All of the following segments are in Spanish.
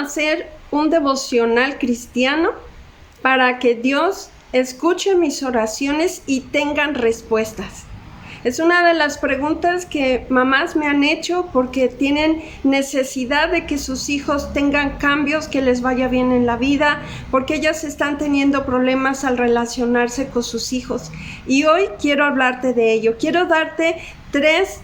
hacer un devocional cristiano para que Dios escuche mis oraciones y tengan respuestas. Es una de las preguntas que mamás me han hecho porque tienen necesidad de que sus hijos tengan cambios, que les vaya bien en la vida, porque ellas están teniendo problemas al relacionarse con sus hijos. Y hoy quiero hablarte de ello. Quiero darte 3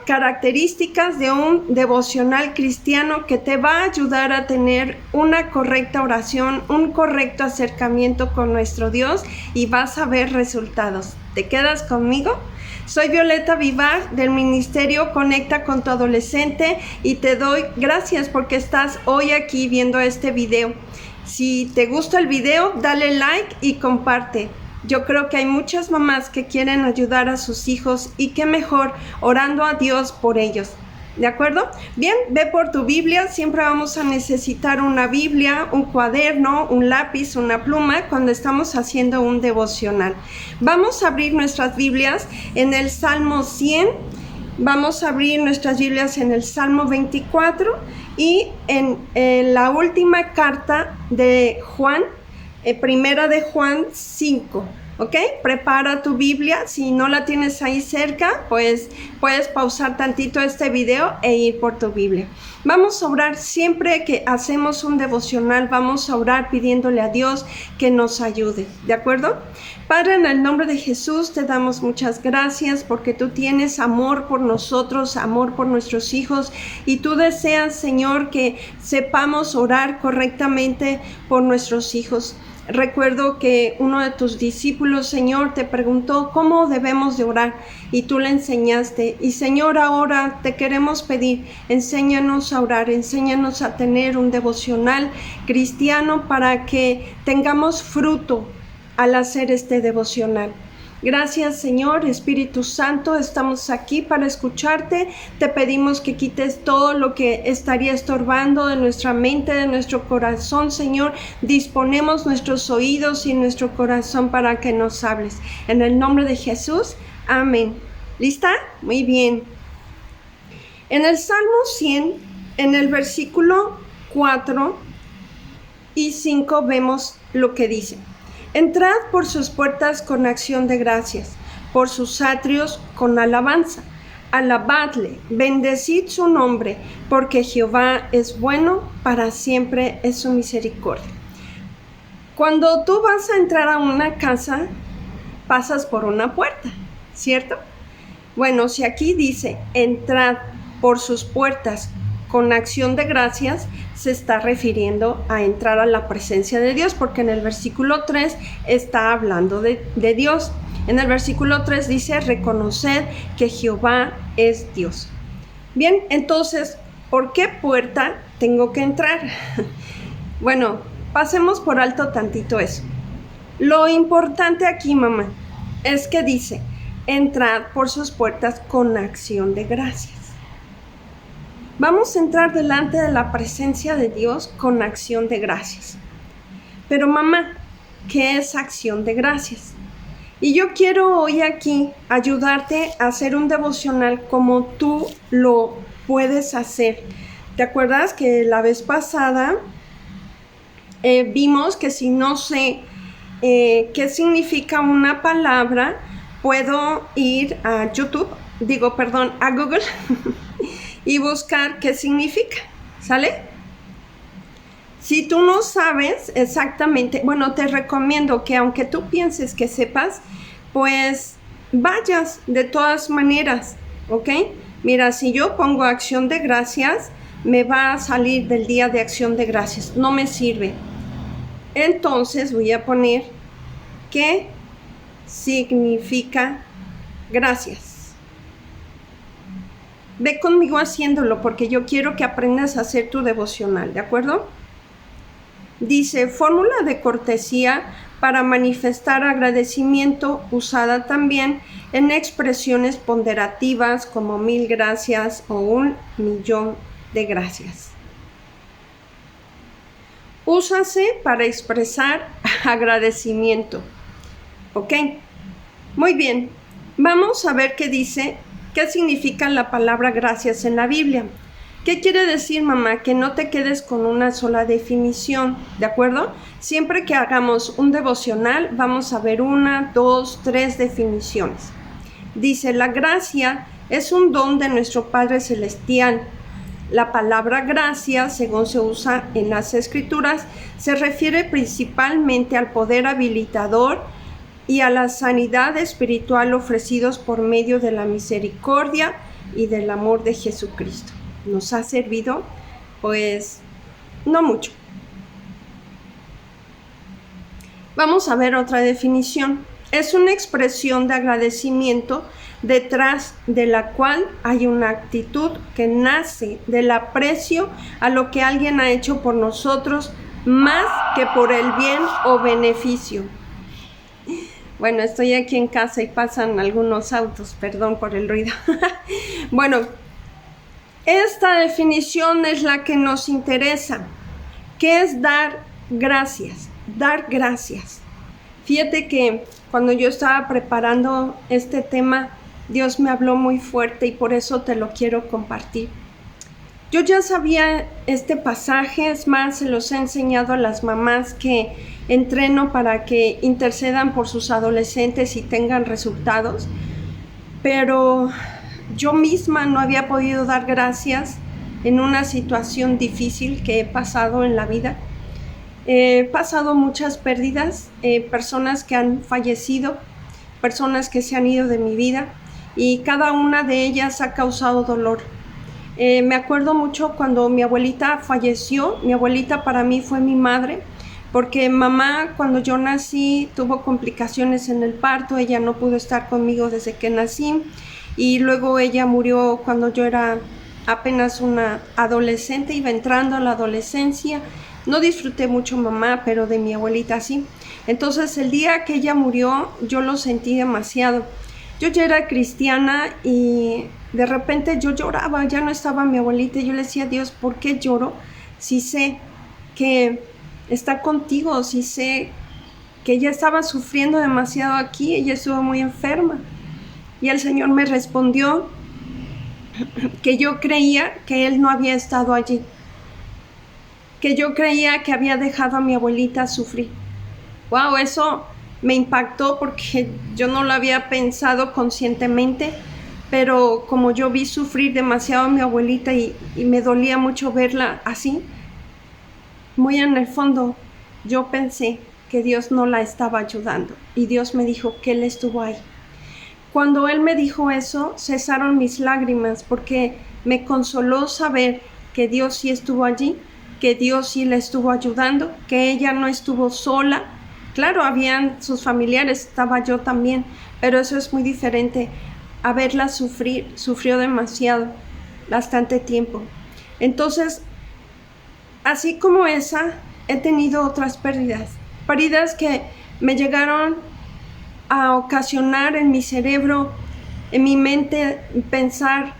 características de un devocional cristiano que te va a ayudar a tener una correcta oración, un correcto acercamiento con nuestro Dios y vas a ver resultados. ¿Te quedas conmigo? Soy Violeta Vivar del Ministerio Conecta con tu Adolescente y te doy gracias porque estás hoy aquí viendo este video. Si te gusta el video, dale like y comparte. Yo creo que hay muchas mamás que quieren ayudar a sus hijos y qué mejor orando a Dios por ellos. ¿De acuerdo? Bien, ve por tu Biblia. Siempre vamos a necesitar una Biblia, un cuaderno, un lápiz, una pluma cuando estamos haciendo un devocional. Vamos a abrir nuestras Biblias en el Salmo 100. Vamos a abrir nuestras Biblias en el Salmo 24 y en la última carta de Juan, primera de Juan 5. ¿Ok? Prepara tu Biblia. Si no la tienes ahí cerca, pues puedes pausar tantito este video e ir por tu Biblia. Vamos a orar siempre que hacemos un devocional. Vamos a orar pidiéndole a Dios que nos ayude. ¿De acuerdo? Padre, en el nombre de Jesús te damos muchas gracias porque tú tienes amor por nosotros, amor por nuestros hijos y tú deseas, Señor, que sepamos orar correctamente por nuestros hijos. Recuerdo que uno de tus discípulos, Señor, te preguntó cómo debemos de orar y tú le enseñaste. Y Señor, ahora te queremos pedir, enséñanos a orar, enséñanos a tener un devocional cristiano para que tengamos fruto al hacer este devocional. Gracias, Señor, Espíritu Santo, estamos aquí para escucharte. Te pedimos que quites todo lo que estaría estorbando de nuestra mente, de nuestro corazón, Señor. Disponemos nuestros oídos y nuestro corazón para que nos hables. En el nombre de Jesús, amén. ¿Lista? Muy bien. En el Salmo 100, en el versículo 4 y 5 vemos lo que dice. Entrad por sus puertas con acción de gracias, por sus atrios con alabanza. Alabadle, bendecid su nombre, porque Jehová es bueno, para siempre es su misericordia. Cuando tú vas a entrar a una casa, pasas por una puerta, ¿cierto? Bueno, si aquí dice, entrad por sus puertas con acción de gracias, se está refiriendo a entrar a la presencia de Dios, porque en el versículo 3 está hablando de Dios. En el versículo 3 dice, reconoced que Jehová es Dios. Bien, entonces, ¿por qué puerta tengo que entrar? Bueno, pasemos por alto tantito eso. Lo importante aquí, mamá, es que dice, entrad por sus puertas con acción de gracias. Vamos a entrar delante de la presencia de Dios con acción de gracias. Pero mamá, ¿qué es acción de gracias? Y yo quiero hoy aquí ayudarte a hacer un devocional como tú lo puedes hacer. ¿Te acuerdas que la vez pasada vimos que si no sé qué significa una palabra, puedo ir a a Google y buscar qué significa, ¿sale? Si tú no sabes exactamente, bueno, te recomiendo que aunque tú pienses que sepas, pues vayas de todas maneras, ¿ok? Mira, si yo pongo acción de gracias, me va a salir del día de acción de gracias, no me sirve. Entonces voy a poner qué significa gracias. Ve conmigo haciéndolo porque yo quiero que aprendas a hacer tu devocional, ¿de acuerdo? Dice, fórmula de cortesía para manifestar agradecimiento usada también en expresiones ponderativas como 1000 gracias o 1.000.000 de gracias. Úsase para expresar agradecimiento. ¿Ok? Muy bien. Vamos a ver qué dice. ¿Qué significa la palabra gracias en la Biblia? ¿Qué quiere decir, mamá? Que no te quedes con una sola definición, ¿de acuerdo? Siempre que hagamos un devocional, vamos a ver 1, 2, 3 definiciones. Dice, la gracia es un don de nuestro Padre Celestial. La palabra gracia, según se usa en las Escrituras, se refiere principalmente al poder habilitador y a la sanidad espiritual ofrecidos por medio de la misericordia y del amor de Jesucristo. ¿Nos ha servido? Pues no mucho. Vamos a ver otra definición. Es una expresión de agradecimiento detrás de la cual hay una actitud que nace del aprecio a lo que alguien ha hecho por nosotros más que por el bien o beneficio. Bueno, estoy aquí en casa y pasan algunos autos, perdón por el ruido. Bueno, esta definición es la que nos interesa. ¿Qué es dar gracias? Dar gracias. Fíjate que cuando yo estaba preparando este tema, Dios me habló muy fuerte y por eso te lo quiero compartir. Yo ya sabía este pasaje, es más, se los he enseñado a las mamás que entreno para que intercedan por sus adolescentes y tengan resultados, pero yo misma no había podido dar gracias en una situación difícil que he pasado en la vida. He pasado muchas pérdidas, personas que han fallecido, personas que se han ido de mi vida y cada una de ellas ha causado dolor. Me acuerdo mucho cuando mi abuelita falleció. Mi abuelita para mí fue mi madre, porque mamá cuando yo nací tuvo complicaciones en el parto, ella no pudo estar conmigo desde que nací y luego ella murió cuando yo era apenas una adolescente, iba entrando a la adolescencia. No disfruté mucho mamá, pero de mi abuelita sí. Entonces el día que ella murió yo lo sentí demasiado. Yo ya era cristiana y de repente yo lloraba, ya no estaba mi abuelita y yo le decía a Dios, ¿por qué lloro? Si sé que está contigo, si sé que ella estaba sufriendo demasiado aquí, ella estuvo muy enferma. Y el Señor me respondió que yo creía que Él no había estado allí, que yo creía que había dejado a mi abuelita sufrir. Wow, eso me impactó porque yo no lo había pensado conscientemente, pero como yo vi sufrir demasiado a mi abuelita y me dolía mucho verla así, muy en el fondo yo pensé que Dios no la estaba ayudando y Dios me dijo que Él estuvo ahí. Cuando Él me dijo eso, cesaron mis lágrimas porque me consoló saber que Dios sí estuvo allí, que Dios sí la estuvo ayudando, que ella no estuvo sola. Claro, habían sus familiares, estaba yo también, pero eso es muy diferente a verla sufrir. Sufrió demasiado, bastante tiempo. Entonces, así como esa, he tenido otras pérdidas que me llegaron a ocasionar en mi cerebro, en mi mente, pensar,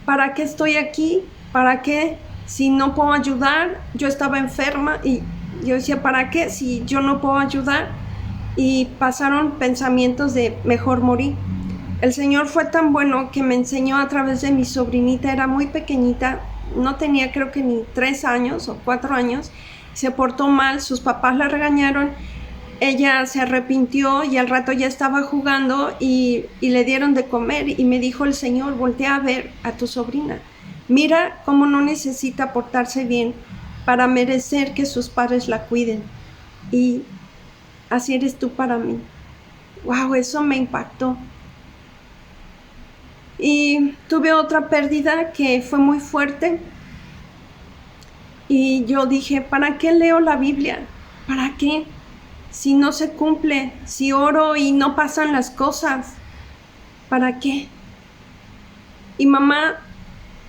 ¿para qué estoy aquí? ¿Para qué? Si no puedo ayudar. Yo estaba enferma y yo decía, ¿para qué? Si yo no puedo ayudar. Y pasaron pensamientos de mejor morir. El Señor fue tan bueno que me enseñó a través de mi sobrinita, era muy pequeñita, no tenía creo que ni 3 años o 4 años, se portó mal, sus papás la regañaron, ella se arrepintió y al rato ya estaba jugando y le dieron de comer y me dijo el Señor, voltea a ver a tu sobrina, mira cómo no necesita portarse bien para merecer que sus padres la cuiden y así eres tú para mí. Wow, eso me impactó. Y tuve otra pérdida que fue muy fuerte y yo dije, ¿para qué leo la Biblia? ¿Para qué? Si no se cumple, si oro y no pasan las cosas, ¿para qué? Y mamá,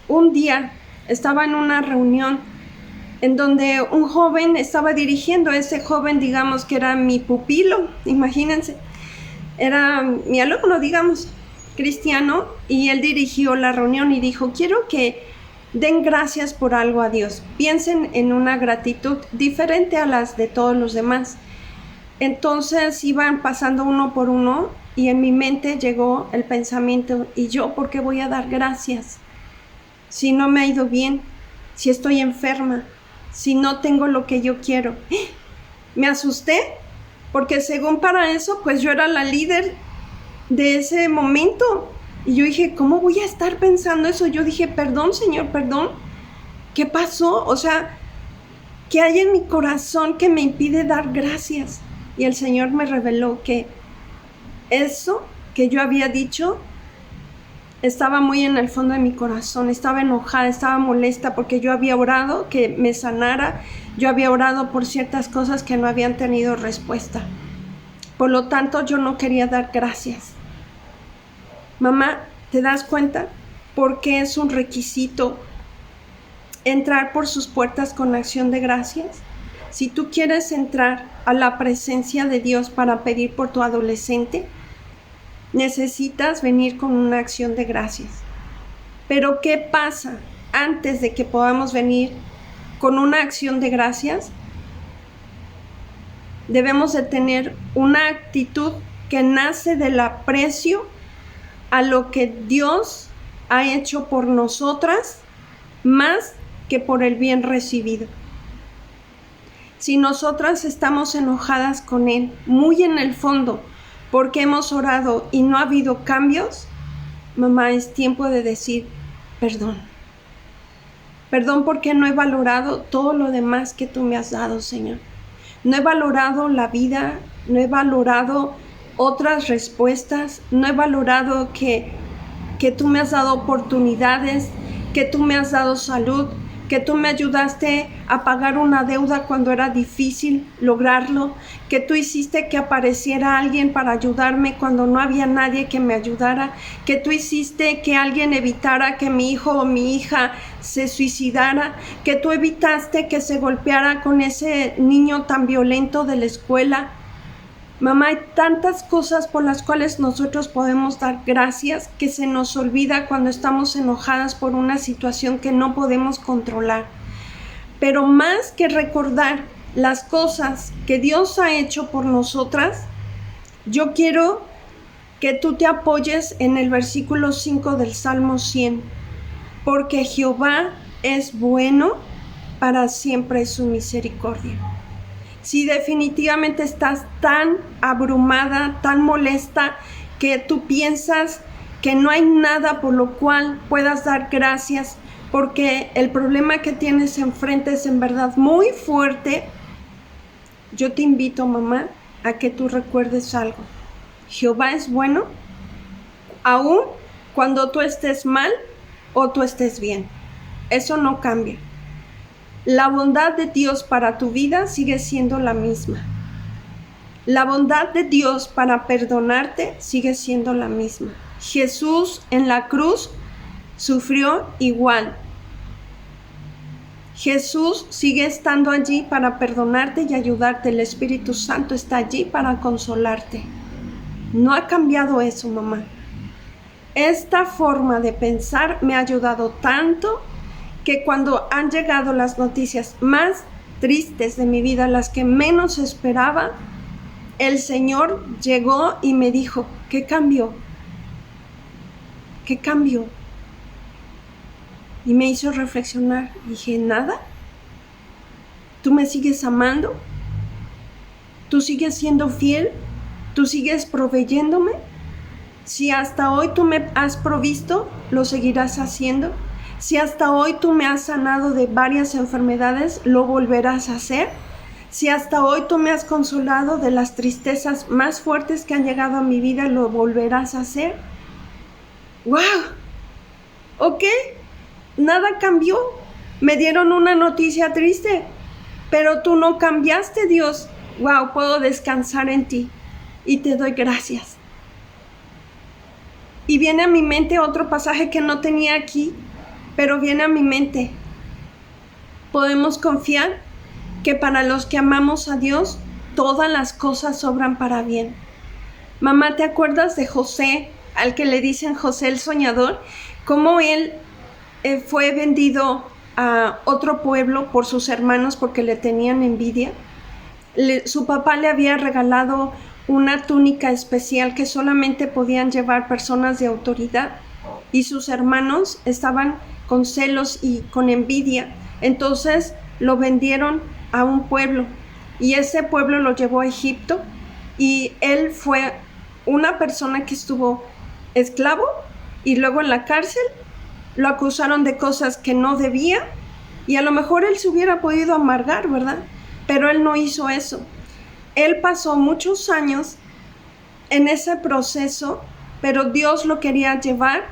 un día estaba en una reunión en donde un joven estaba dirigiendo. Ese joven, digamos que era mi pupilo, imagínense, era mi alumno, digamos, cristiano, y él dirigió la reunión y dijo, quiero que den gracias por algo a Dios, piensen en una gratitud diferente a las de todos los demás. Entonces iban pasando uno por uno y en mi mente llegó el pensamiento, ¿y yo por qué voy a dar gracias? si no me ha ido bien, si estoy enferma, si no tengo lo que yo quiero? Me asusté, porque según para eso, pues yo era la líder de ese momento. Y yo dije, ¿cómo voy a estar pensando eso? Yo dije, perdón, Señor, perdón. ¿Qué pasó? O sea, ¿qué hay en mi corazón que me impide dar gracias? Y el Señor me reveló que eso que yo había dicho estaba muy en el fondo de mi corazón. Estaba enojada, estaba molesta porque yo había orado que me sanara. Yo había orado por ciertas cosas que no habían tenido respuesta. Por lo tanto, yo no quería dar gracias. Mamá, ¿te das cuenta por qué es un requisito entrar por sus puertas con acción de gracias? Si tú quieres entrar a la presencia de Dios para pedir por tu adolescente, necesitas venir con una acción de gracias. Pero ¿qué pasa antes de que podamos venir con una acción de gracias? Debemos de tener una actitud que nace del aprecio a lo que Dios ha hecho por nosotras, más que por el bien recibido. Si nosotras estamos enojadas con Él, muy en el fondo, porque hemos orado y no ha habido cambios, mamá, es tiempo de decir perdón. Perdón porque no he valorado todo lo demás que tú me has dado, Señor. No he valorado la vida, no he valorado otras respuestas, no he valorado que tú me has dado oportunidades, que tú me has dado salud, que tú me ayudaste a pagar una deuda cuando era difícil lograrlo, que tú hiciste que apareciera alguien para ayudarme cuando no había nadie que me ayudara, que tú hiciste que alguien evitara que mi hijo o mi hija se suicidara, que tú evitaste que se golpeara con ese niño tan violento de la escuela. Mamá, hay tantas cosas por las cuales nosotros podemos dar gracias que se nos olvida cuando estamos enojadas por una situación que no podemos controlar. Pero más que recordar las cosas que Dios ha hecho por nosotras, yo quiero que tú te apoyes en el versículo 5 del Salmo 100. Porque Jehová es bueno, para siempre es su misericordia. Si definitivamente estás tan abrumada, tan molesta, que tú piensas que no hay nada por lo cual puedas dar gracias, porque el problema que tienes enfrente es en verdad muy fuerte, yo te invito, mamá, a que tú recuerdes algo. Jehová es bueno, aun cuando tú estés mal o tú estés bien. Eso no cambia. La bondad de Dios para tu vida sigue siendo la misma. La bondad de Dios para perdonarte sigue siendo la misma. Jesús en la cruz sufrió igual. Jesús sigue estando allí para perdonarte y ayudarte. El Espíritu Santo está allí para consolarte. No ha cambiado eso, mamá. Esta forma de pensar me ha ayudado tanto que cuando han llegado las noticias más tristes de mi vida, las que menos esperaba, el Señor llegó y me dijo, ¿qué cambió? ¿Qué cambió? Y me hizo reflexionar. Dije, nada. ¿Tú me sigues amando? ¿Tú sigues siendo fiel? ¿Tú sigues proveyéndome? Si hasta hoy tú me has provisto, lo seguirás haciendo. Si hasta hoy tú me has sanado de varias enfermedades, lo volverás a hacer. Si hasta hoy tú me has consolado de las tristezas más fuertes que han llegado a mi vida, lo volverás a hacer. ¡Wow! ¿Ok? Nada cambió. Me dieron una noticia triste, pero tú no cambiaste, Dios. ¡Wow! Puedo descansar en ti y te doy gracias. Y viene a mi mente otro pasaje que no tenía aquí, pero viene a mi mente. Podemos confiar que para los que amamos a Dios, todas las cosas obran para bien. Mamá, ¿te acuerdas de José, al que le dicen José el soñador? Cómo él fue vendido a otro pueblo por sus hermanos porque le tenían envidia. Su papá le había regalado una túnica especial que solamente podían llevar personas de autoridad, y sus hermanos estaban con celos y con envidia. Entonces lo vendieron a un pueblo y ese pueblo lo llevó a Egipto y él fue una persona que estuvo esclavo y luego en la cárcel lo acusaron de cosas que no debía y a lo mejor él se hubiera podido amargar, ¿verdad? Pero él no hizo eso. Él pasó muchos años en ese proceso, pero Dios lo quería llevar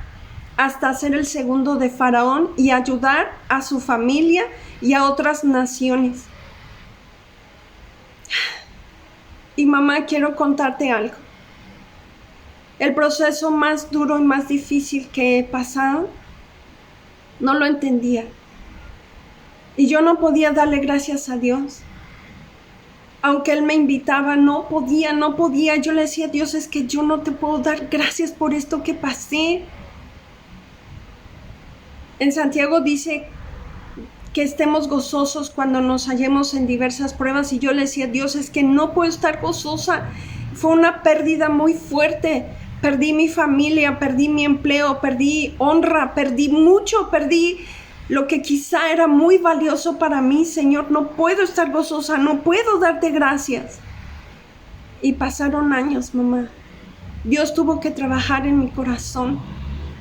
hasta ser el segundo de Faraón y ayudar a su familia y a otras naciones. Y mamá, quiero contarte algo. El proceso más duro y más difícil que he pasado, no lo entendía. Y yo no podía darle gracias a Dios. Aunque Él me invitaba, no podía. Yo le decía a Dios, es que yo no te puedo dar gracias por esto que pasé. En Santiago dice que estemos gozosos cuando nos hallemos en diversas pruebas. Y yo le decía a Dios, es que no puedo estar gozosa. Fue una pérdida muy fuerte. Perdí mi familia, perdí mi empleo, perdí honra, perdí mucho, perdí lo que quizá era muy valioso para mí. Señor, no puedo estar gozosa, no puedo darte gracias. Y pasaron años, mamá. Dios tuvo que trabajar en mi corazón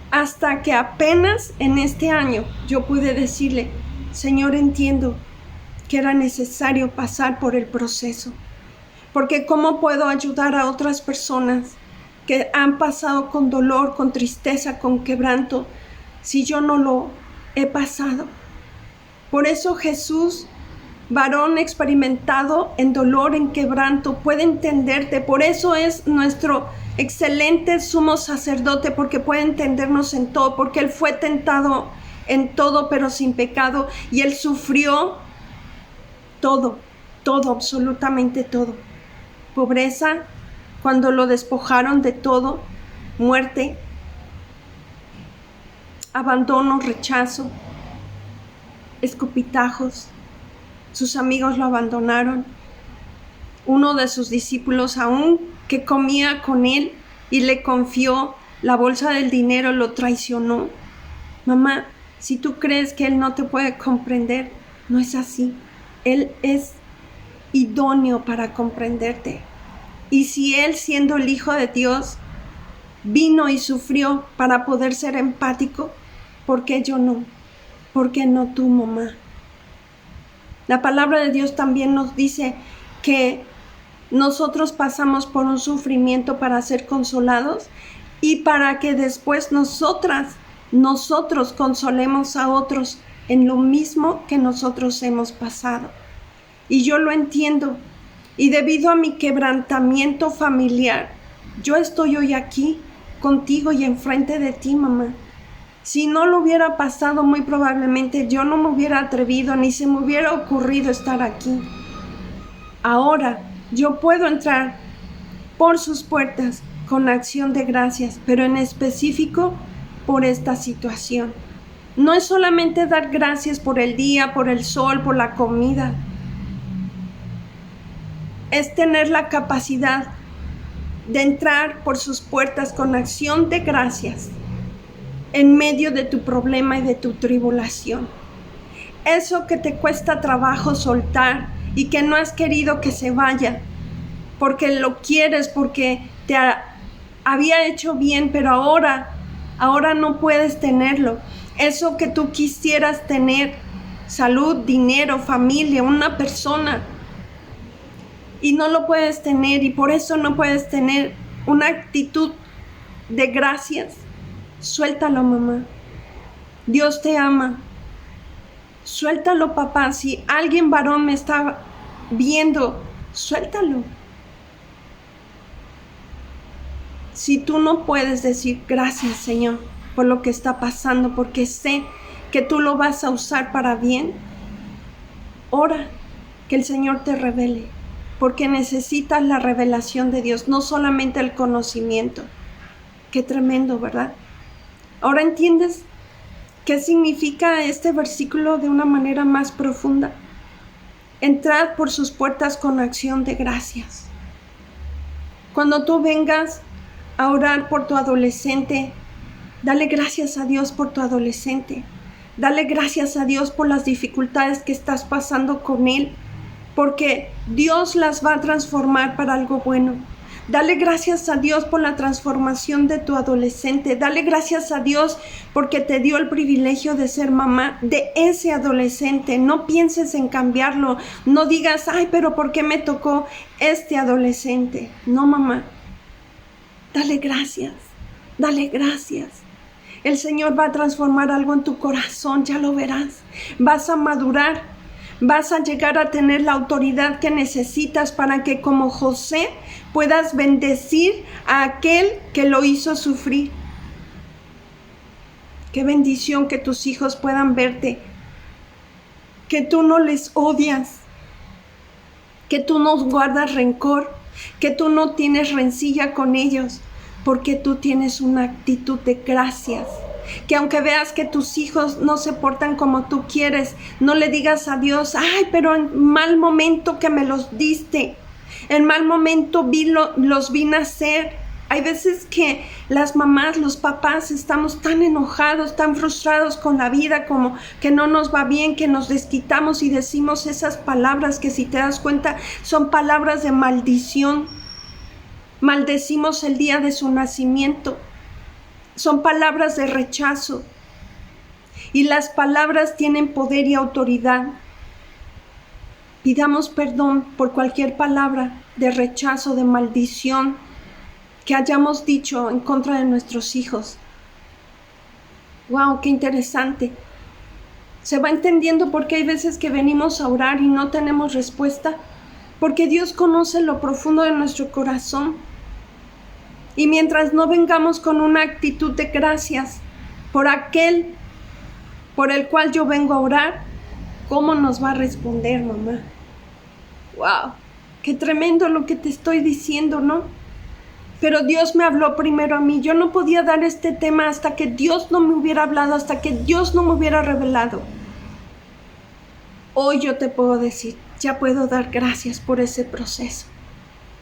hasta que apenas en este año yo pude decirle, Señor, entiendo que era necesario pasar por el proceso. Porque ¿cómo puedo ayudar a otras personas que han pasado con dolor, con tristeza, con quebranto, si yo no lo he pasado? Por eso Jesús, varón experimentado en dolor, en quebranto, puede entenderte. Por eso es nuestro excelente sumo sacerdote, porque puede entendernos en todo, porque Él fue tentado en todo, pero sin pecado, y Él sufrió todo, absolutamente todo. Pobreza, cuando lo despojaron de todo, muerte, abandono, rechazo, escupitajos, sus amigos lo abandonaron. Uno de sus discípulos, aún que comía con él y le confió la bolsa del dinero, lo traicionó. Mamá, si tú crees que Él no te puede comprender, no es así. Él es idóneo para comprenderte. Y si Él, siendo el Hijo de Dios, vino y sufrió para poder ser empático, ¿por qué yo no? ¿Por qué no tú, mamá? La palabra de Dios también nos dice que nosotros pasamos por un sufrimiento para ser consolados y para que después nosotros consolemos a otros en lo mismo que nosotros hemos pasado. Y yo lo entiendo. Y debido a mi quebrantamiento familiar, yo estoy hoy aquí contigo y enfrente de ti, mamá. Si no lo hubiera pasado, muy probablemente yo no me hubiera atrevido ni se me hubiera ocurrido estar aquí. Ahora yo puedo entrar por sus puertas con acción de gracias, pero en específico por esta situación. No es solamente dar gracias por el día, por el sol, por la comida. Es tener la capacidad de entrar por sus puertas con acción de gracias en medio de tu problema y de tu tribulación. Eso que te cuesta trabajo soltar y que no has querido que se vaya, porque lo quieres, porque te había hecho bien, pero ahora no puedes tenerlo. Eso que tú quisieras tener, salud, dinero, familia, una persona, y no lo puedes tener, y por eso no puedes tener una actitud de gracias. Suéltalo, mamá. Dios te ama. Suéltalo, papá. Si alguien varón me está viendo, suéltalo. Si tú no puedes decir gracias, Señor, por lo que está pasando, porque sé que tú lo vas a usar para bien, ora que el Señor te revele, porque necesitas la revelación de Dios, no solamente el conocimiento. Qué tremendo, ¿verdad? Ahora entiendes qué significa este versículo de una manera más profunda. Entrad por sus puertas con acción de gracias. Cuando tú vengas a orar por tu adolescente, dale gracias a Dios por tu adolescente. Dale gracias a Dios por las dificultades que estás pasando con Él, porque Dios las va a transformar para algo bueno. Dale gracias a Dios por la transformación de tu adolescente. Dale gracias a Dios porque te dio el privilegio de ser mamá de ese adolescente. No pienses en cambiarlo. No digas, ay, pero ¿por qué me tocó este adolescente? No, mamá. Dale gracias. Dale gracias. El Señor va a transformar algo en tu corazón, ya lo verás. Vas a madurar, vas a llegar a tener la autoridad que necesitas para que como José puedas bendecir a aquel que lo hizo sufrir. Qué bendición que tus hijos puedan verte, que tú no les odias, que tú no guardas rencor, que tú no tienes rencilla con ellos, porque tú tienes una actitud de gracias. Que aunque veas que tus hijos no se portan como tú quieres, no le digas a Dios, ay, pero en mal momento que me los diste, en mal momento los vi nacer. Hay veces que las mamás, los papás estamos tan enojados, tan frustrados con la vida, como que no nos va bien, que nos desquitamos y decimos esas palabras que, si te das cuenta, son palabras de maldición. Maldecimos el día de su nacimiento. Son palabras de rechazo. Y las palabras tienen poder y autoridad. Pidamos perdón por cualquier palabra de rechazo, de maldición que hayamos dicho en contra de nuestros hijos. ¡Wow! ¡Qué interesante! Se va entendiendo por qué hay veces que venimos a orar y no tenemos respuesta. Porque Dios conoce lo profundo de nuestro corazón. Y mientras no vengamos con una actitud de gracias por aquel por el cual yo vengo a orar, ¿cómo nos va a responder, mamá? ¡Wow! ¡Qué tremendo lo que te estoy diciendo!, ¿no? Pero Dios me habló primero a mí. Yo no podía dar este tema hasta que Dios no me hubiera hablado, hasta que Dios no me hubiera revelado. Hoy yo te puedo decir, ya puedo dar gracias por ese proceso.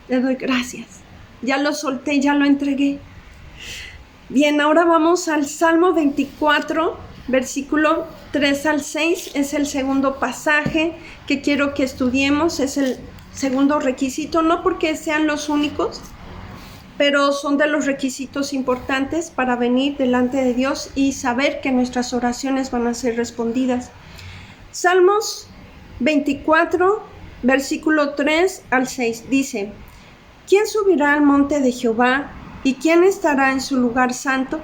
Le doy gracias. Ya lo solté, ya lo entregué. Bien, ahora vamos al Salmo 24, versículo 3 al 6. Es el segundo pasaje que quiero que estudiemos. Es el segundo requisito, no porque sean los únicos, pero son de los requisitos importantes para venir delante de Dios y saber que nuestras oraciones van a ser respondidas. Salmos 24, versículo 3 al 6, dice: ¿Quién subirá al monte de Jehová y quién estará en su lugar santo?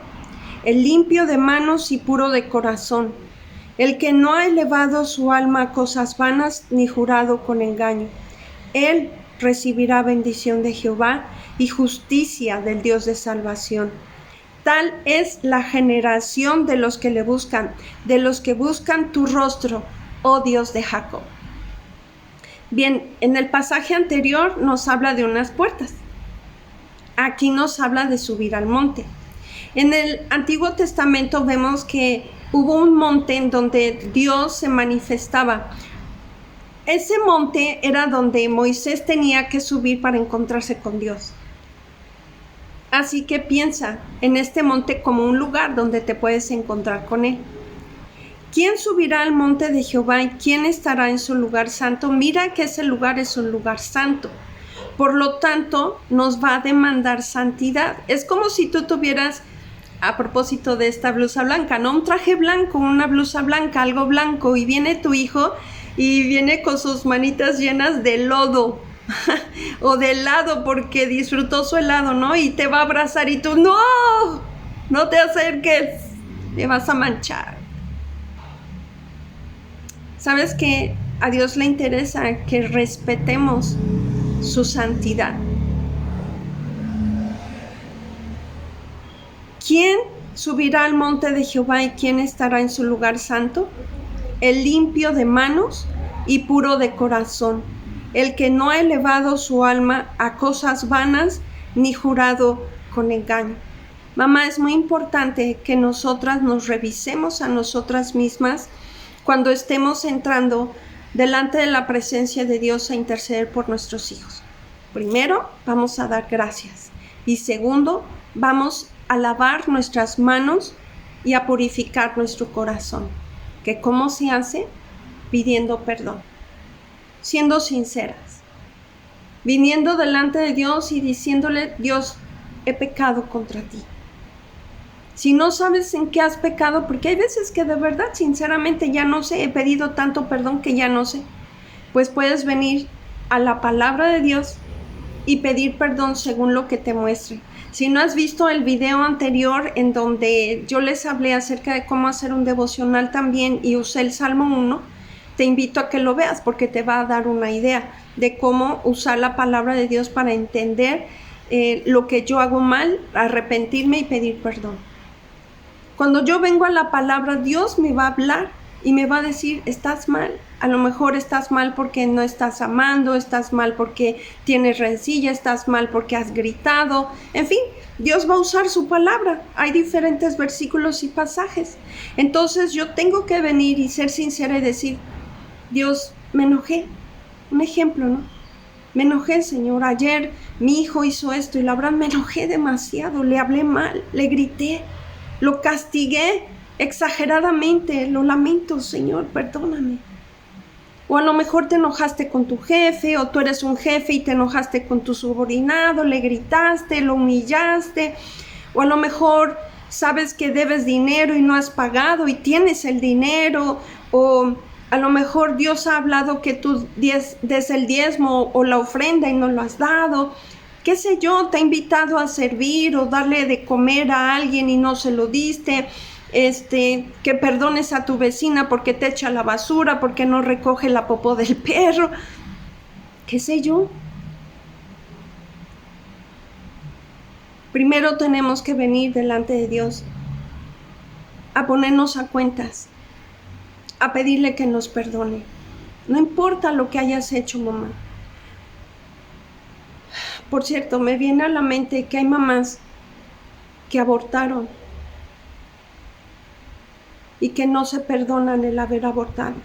El limpio de manos y puro de corazón, el que no ha elevado su alma a cosas vanas ni jurado con engaño. Él recibirá bendición de Jehová y justicia del Dios de salvación. Tal es la generación de los que le buscan, de los que buscan tu rostro, oh Dios de Jacob. Bien, en el pasaje anterior nos habla de unas puertas. Aquí nos habla de subir al monte. En el Antiguo Testamento vemos que hubo un monte en donde Dios se manifestaba. Ese monte era donde Moisés tenía que subir para encontrarse con Dios. Así que piensa en este monte como un lugar donde te puedes encontrar con Él. ¿Quién subirá al monte de Jehová y quién estará en su lugar santo? Mira que ese lugar es un lugar santo. Por lo tanto, nos va a demandar santidad. Es como si tú tuvieras, a propósito de esta blusa blanca, ¿no? Un traje blanco, una blusa blanca, algo blanco, y viene tu hijo y viene con sus manitas llenas de lodo o de helado porque disfrutó su helado, ¿no? Y te va a abrazar y tú, no te acerques, te vas a manchar. ¿Sabes que a Dios le interesa que respetemos su santidad? ¿Quién subirá al monte de Jehová y quién estará en su lugar santo? El limpio de manos y puro de corazón, el que no ha elevado su alma a cosas vanas ni jurado con engaño. Mamá, es muy importante que nosotras nos revisemos a nosotras mismas cuando estemos entrando delante de la presencia de Dios a interceder por nuestros hijos. Primero, vamos a dar gracias. Y segundo, vamos a lavar nuestras manos y a purificar nuestro corazón. que cómo se hace pidiendo perdón, siendo sinceras, viniendo delante de Dios y diciéndole: Dios, he pecado contra ti. Si no sabes en qué has pecado, porque hay veces que de verdad, sinceramente, ya no sé, he pedido tanto perdón que ya no sé, pues puedes venir a la palabra de Dios y pedir perdón según lo que te muestre. Si no has visto el video anterior en donde yo les hablé acerca de cómo hacer un devocional también y usé el Salmo 1, te invito a que lo veas porque te va a dar una idea de cómo usar la palabra de Dios para entender lo que yo hago mal, arrepentirme y pedir perdón. Cuando yo vengo a la palabra, Dios me va a hablar y me va a decir: estás mal. A lo mejor estás mal porque no estás amando, estás mal porque tienes rencilla, estás mal porque has gritado. En fin, Dios va a usar su palabra. Hay diferentes versículos y pasajes. Entonces yo tengo que venir y ser sincera y decir: Dios, me enojé. Un ejemplo, ¿no? Me enojé, Señor. Ayer mi hijo hizo esto y la verdad me enojé demasiado. Le hablé mal, le grité. Lo castigué exageradamente, lo lamento, Señor, perdóname. O a lo mejor te enojaste con tu jefe, o tú eres un jefe y te enojaste con tu subordinado, le gritaste, lo humillaste, o a lo mejor sabes que debes dinero y no has pagado y tienes el dinero, o a lo mejor Dios ha hablado que tú des el diezmo o la ofrenda y no lo has dado. Qué sé yo, te ha invitado a servir o darle de comer a alguien y no se lo diste, que perdones a tu vecina porque te echa la basura, porque no recoge la popó del perro, qué sé yo. Primero tenemos que venir delante de Dios a ponernos a cuentas, a pedirle que nos perdone. No importa lo que hayas hecho, mamá. Por cierto, me viene a la mente que hay mamás que abortaron y que no se perdonan el haber abortado.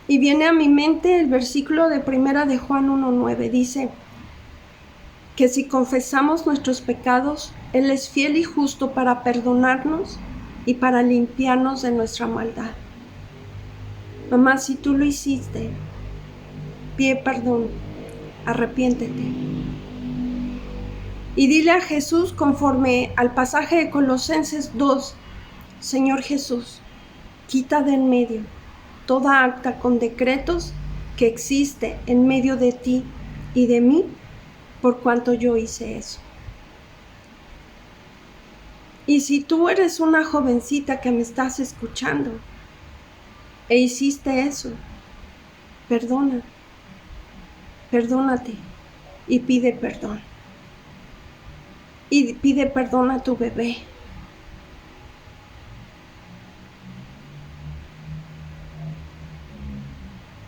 Y viene a mi mente el versículo de 1 de Juan 1:9. Dice que si confesamos nuestros pecados, Él es fiel y justo para perdonarnos y para limpiarnos de nuestra maldad. Mamá, si tú lo hiciste, pide perdón, arrepiéntete. Y dile a Jesús, conforme al pasaje de Colosenses 2, Señor Jesús, quita de en medio toda acta con decretos que existe en medio de ti y de mí, por cuanto yo hice eso. Y si tú eres una jovencita que me estás escuchando e hiciste eso, perdónate y pide perdón. Y pide perdón a tu bebé.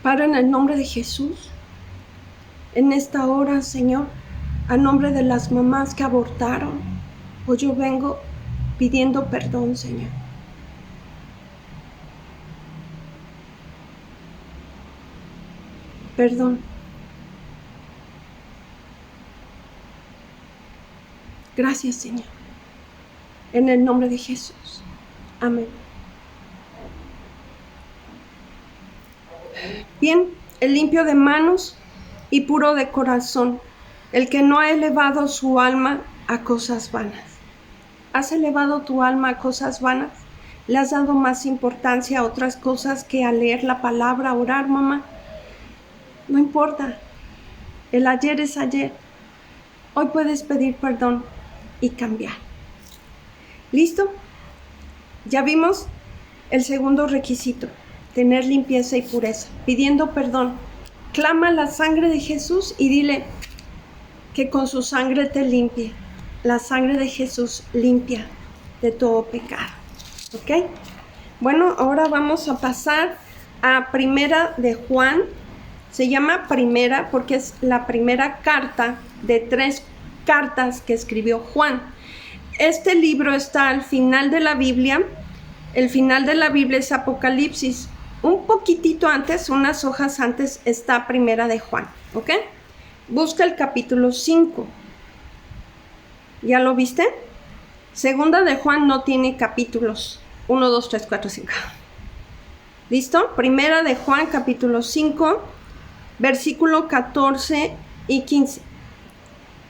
Padre, en el nombre de Jesús, en esta hora, Señor, a nombre de las mamás que abortaron, hoy yo vengo pidiendo perdón, Señor. Perdón. Gracias, Señor. En el nombre de Jesús. Amén. Bien, el limpio de manos y puro de corazón, el que no ha elevado su alma a cosas vanas. ¿Has elevado tu alma a cosas vanas? ¿Le has dado más importancia a otras cosas que a leer la palabra, a orar, mamá? No importa. El ayer es ayer. Hoy puedes pedir perdón y cambiar. ¿Listo? Ya vimos el segundo requisito, tener limpieza y pureza, pidiendo perdón. Clama la sangre de Jesús y dile que con su sangre te limpie. La sangre de Jesús limpia de todo pecado. ¿Ok? Bueno, ahora vamos a pasar a 1 de Juan. Se llama primera porque es la primera carta de 3 cartas que escribió Juan. Este libro está al final de la Biblia. El final de la Biblia es Apocalipsis. Un poquitito antes, unas hojas antes, está Primera de Juan. ¿Ok? Busca el capítulo 5. ¿Ya lo viste? Segunda de Juan no tiene capítulos. 1, 2, 3, 4, 5. ¿Listo? Primera de Juan, capítulo 5, versículo 14 y 15.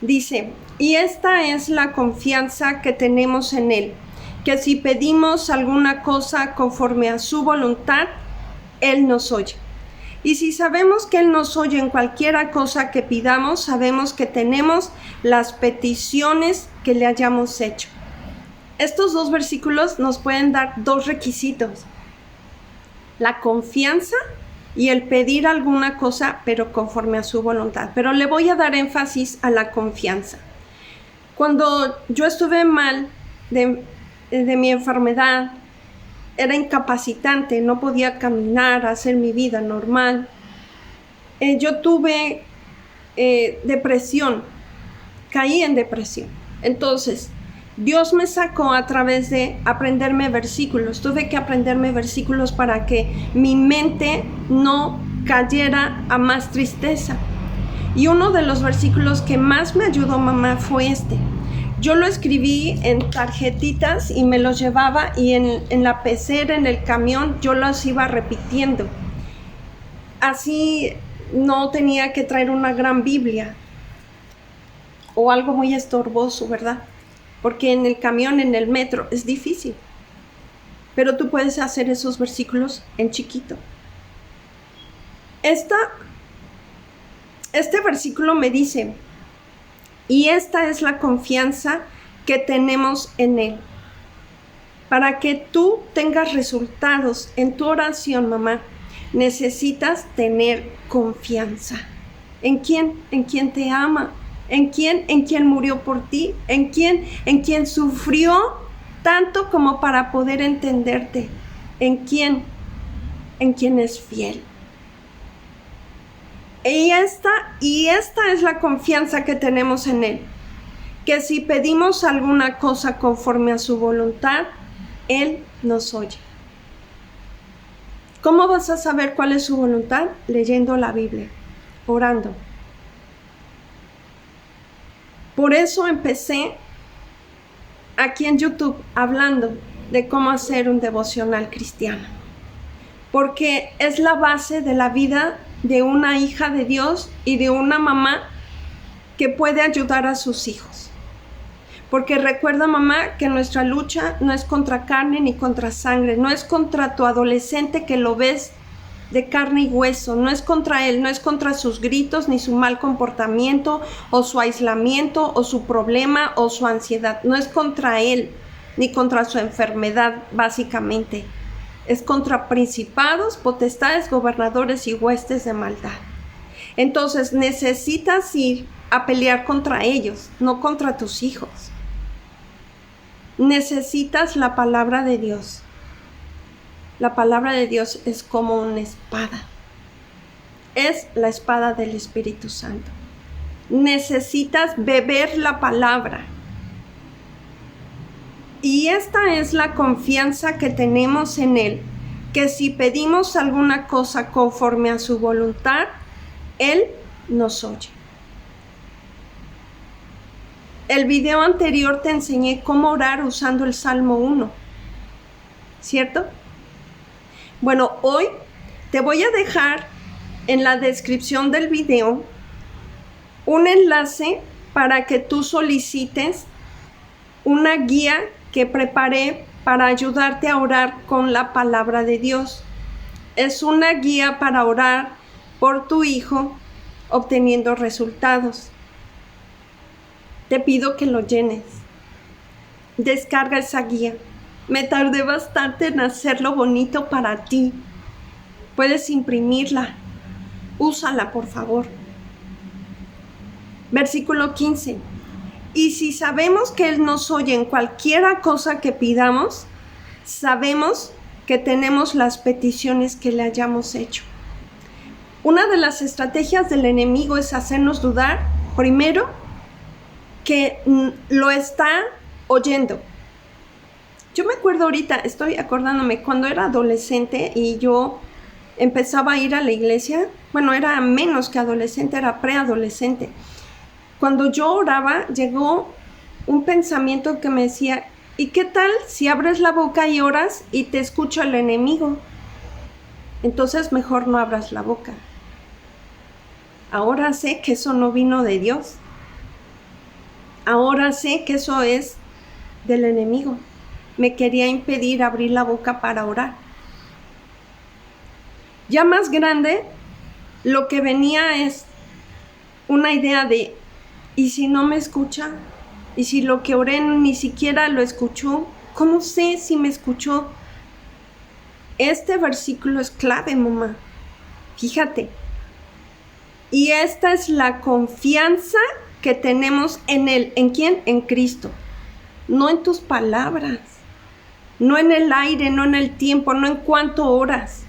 Dice, y esta es la confianza que tenemos en Él, que si pedimos alguna cosa conforme a su voluntad, Él nos oye. Y si sabemos que Él nos oye en cualquiera cosa que pidamos, sabemos que tenemos las peticiones que le hayamos hecho. Estos dos versículos nos pueden dar dos requisitos: la confianza y el pedir alguna cosa, pero conforme a su voluntad. Pero le voy a dar énfasis a la confianza. Cuando yo estuve mal de mi enfermedad, era incapacitante, no podía caminar, hacer mi vida normal. Yo tuve depresión, caí en depresión. Entonces, Dios me sacó a través de aprenderme versículos. Tuve que aprenderme versículos para que mi mente no cayera a más tristeza. Y uno de los versículos que más me ayudó, mamá, fue este. Yo lo escribí en tarjetitas y me los llevaba, y en la pecera, en el camión, yo los iba repitiendo. Así no tenía que traer una gran Biblia o algo muy estorboso, ¿verdad? Porque en el camión, en el metro, es difícil. Pero tú puedes hacer esos versículos en chiquito. Este versículo me dice, y esta es la confianza que tenemos en Él. Para que tú tengas resultados en tu oración, mamá, necesitas tener confianza. ¿En quién? En quien te ama. ¿En quién? En quien murió por ti. ¿En quién? En quien sufrió tanto como para poder entenderte. ¿En quién? En quien es fiel. Y esta es la confianza que tenemos en Él, que si pedimos alguna cosa conforme a su voluntad, Él nos oye. ¿Cómo vas a saber cuál es su voluntad? Leyendo la Biblia, orando. Por eso empecé aquí en YouTube hablando de cómo hacer un devocional cristiano, porque es la base de la vida de una hija de Dios y de una mamá que puede ayudar a sus hijos. Porque recuerda, mamá, que nuestra lucha no es contra carne ni contra sangre, no es contra tu adolescente que lo ves de carne y hueso, no es contra él, no es contra sus gritos, ni su mal comportamiento, o su aislamiento, o su problema, o su ansiedad. No es contra él, ni contra su enfermedad, básicamente. Es contra principados, potestades, gobernadores y huestes de maldad. Entonces necesitas ir a pelear contra ellos, no contra tus hijos. Necesitas la palabra de Dios. La palabra de Dios es como una espada. Es la espada del Espíritu Santo. Necesitas beber la palabra. Y esta es la confianza que tenemos en Él, que si pedimos alguna cosa conforme a su voluntad, Él nos oye. El video anterior te enseñé cómo orar usando el Salmo 1, ¿cierto? Bueno, hoy te voy a dejar en la descripción del video un enlace para que tú solicites una guía que preparé para ayudarte a orar con la palabra de Dios. Es una guía para orar por tu hijo obteniendo resultados. Te pido que lo llenes. Descarga esa guía. Me tardé bastante en hacerlo bonito para ti. Puedes imprimirla. Úsala, por favor. Versículo 15. Y si sabemos que Él nos oye en cualquiera cosa que pidamos, sabemos que tenemos las peticiones que le hayamos hecho. Una de las estrategias del enemigo es hacernos dudar, primero, que lo está oyendo. Yo me acuerdo ahorita, estoy acordándome, cuando era adolescente y yo empezaba a ir a la iglesia, bueno, era menos que adolescente, era preadolescente. Cuando yo oraba, llegó un pensamiento que me decía, ¿Y qué tal si abres la boca y oras y te escucha el enemigo? Entonces mejor no abras la boca. Ahora sé que eso no vino de Dios. Ahora sé que eso es del enemigo. Me quería impedir abrir la boca para orar. Ya más grande, lo que venía es una idea de, ¿y si no me escucha? ¿Y si lo que oré ni siquiera lo escuchó? ¿Cómo sé si me escuchó? Este versículo es clave, mamá. Fíjate. Y esta es la confianza que tenemos en Él. ¿En quién? En Cristo. No en tus palabras. No en el aire, no en el tiempo, no en cuánto oras.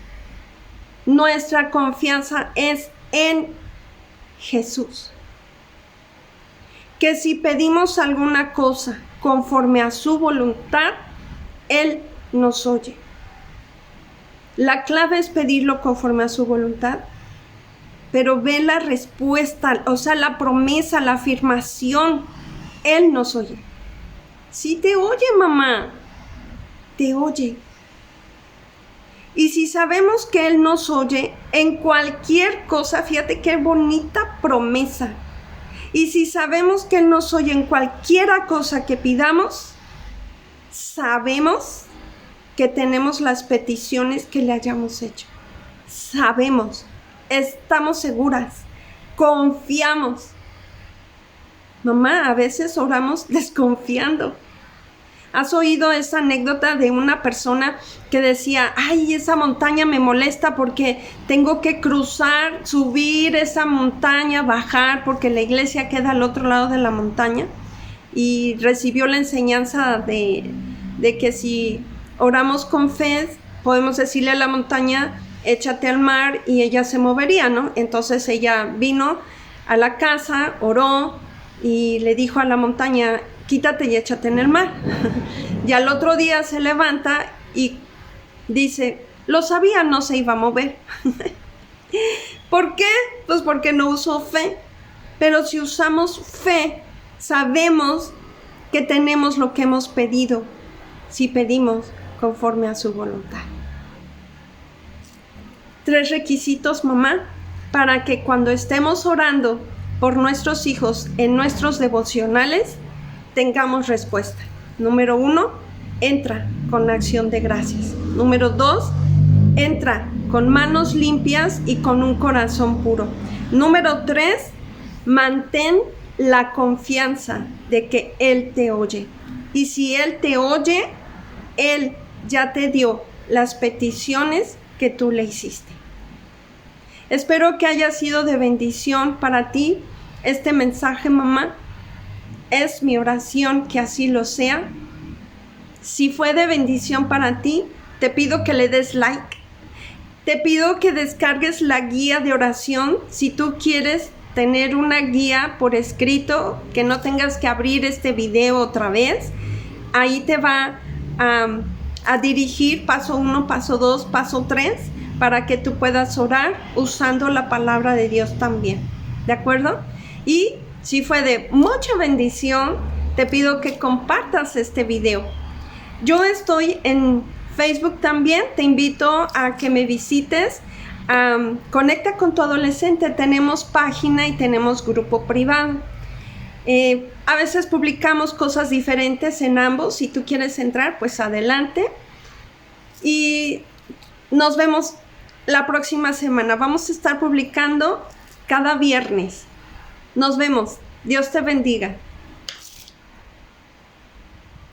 Nuestra confianza es en Jesús. Que si pedimos alguna cosa conforme a su voluntad, Él nos oye. La clave es pedirlo conforme a su voluntad, pero ve la respuesta, o sea, la promesa, la afirmación. Él nos oye. Sí te oye, mamá, te oye. Y si sabemos que Él nos oye en cualquier cosa, fíjate qué bonita promesa. Y si sabemos que Él nos oye en cualquier cosa que pidamos, sabemos que tenemos las peticiones que le hayamos hecho. Sabemos, estamos seguras, confiamos. Mamá, a veces oramos desconfiando. ¿Has oído esa anécdota de una persona que decía, ay, esa montaña me molesta porque tengo que cruzar, subir esa montaña, bajar, porque la iglesia queda al otro lado de la montaña? Y recibió la enseñanza de que si oramos con fe, podemos decirle a la montaña, échate al mar, y ella se movería, ¿no? Entonces ella vino a la casa, oró y le dijo a la montaña, quítate y échate en el mar. Y al otro día se levanta y dice, lo sabía, no se iba a mover. ¿Por qué? Pues porque no usó fe. Pero si usamos fe, sabemos que tenemos lo que hemos pedido, si pedimos conforme a su voluntad. 3 requisitos, mamá, para que cuando estemos orando por nuestros hijos en nuestros devocionales, tengamos respuesta. Número 1, entra con acción de gracias. Número 2, entra con manos limpias y con un corazón puro. Número 3, mantén la confianza de que Él te oye. Y si Él te oye, Él ya te dio las peticiones que tú le hiciste. Espero que haya sido de bendición para ti este mensaje, mamá. Es mi oración que así lo sea. Si fue de bendición para ti, te pido que le des like. Te pido que descargues la guía de oración. Si tú quieres tener una guía por escrito, que no tengas que abrir este video otra vez, ahí te va a dirigir paso 1, paso 2, paso 3, para que tú puedas orar usando la palabra de Dios también. ¿De acuerdo? Y si fue de mucha bendición, te pido que compartas este video. Yo estoy en Facebook también, te invito a que me visites. Conecta con tu adolescente, tenemos página y tenemos grupo privado. A veces publicamos cosas diferentes en ambos. Si tú quieres entrar, pues adelante. Y nos vemos la próxima semana. Vamos a estar publicando cada viernes. Nos vemos. Dios te bendiga.